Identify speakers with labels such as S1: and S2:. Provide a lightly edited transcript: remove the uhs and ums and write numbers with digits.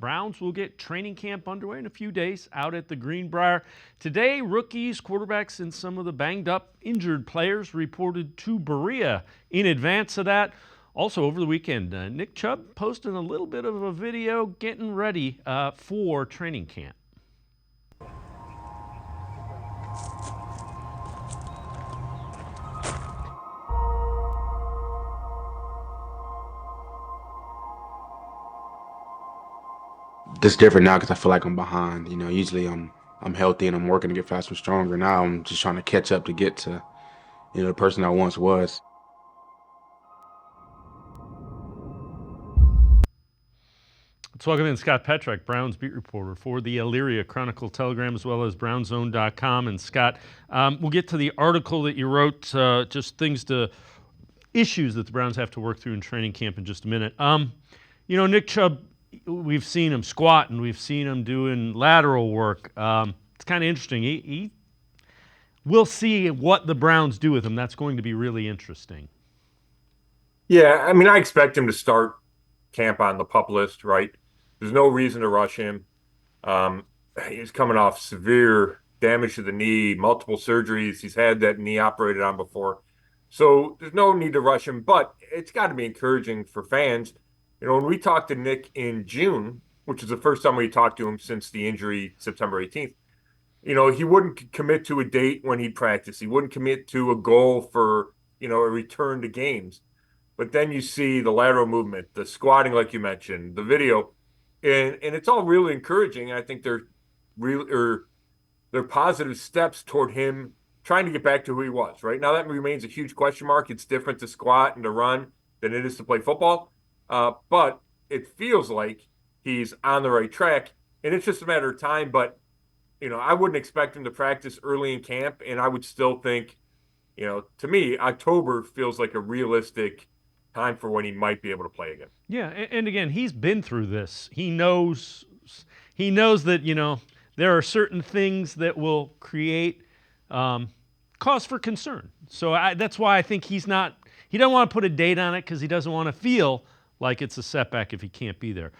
S1: Browns will get training camp underway in a few days out at the Greenbrier. Today, rookies, quarterbacks, and some of the banged-up, injured players reported to Berea. In advance of that, also over the weekend, Nick Chubb posted a little bit of a video getting ready for training camp.
S2: It's different now because I feel like I'm behind. Usually I'm healthy and I'm working to get faster and stronger. Now I'm just trying to catch up to get to, the person I once was.
S1: Let's welcome in Scott Petrak, Browns beat reporter for the Elyria Chronicle-Telegram as well as BrownZone.com. And Scott, we'll get to the article that you wrote, just issues that the Browns have to work through in training camp in just a minute. Nick Chubb, we've seen him squat and we've seen him doing lateral work. It's kind of interesting. We'll see what the Browns do with him. That's going to be really interesting.
S3: Yeah, I mean, I expect him to start camp on the PUP list, right? There's no reason to rush him. He's coming off severe damage to the knee, multiple surgeries. He's had that knee operated on before. So there's no need to rush him, but it's got to be encouraging for fans. When we talked to Nick in June, which is the first time we talked to him since the injury September 18th, he wouldn't commit to a date when he'd practice. He wouldn't commit to a goal for, a return to games. But then you see the lateral movement, the squatting, like you mentioned, the video, and it's all really encouraging. I think they're positive steps toward him trying to get back to who he was. Right now, that remains a huge question mark. It's different to squat and to run than it is to play football, but it feels like he's on the right track, and it's just a matter of time. But I wouldn't expect him to practice early in camp, and I would still think, to me, October feels like a realistic time for when he might be able to play again.
S1: Yeah, and again, he's been through this. He knows that, there are certain things that will create cause for concern. So that's why I think he doesn't want to put a date on it because he doesn't want to feel like it's a setback if he can't be there.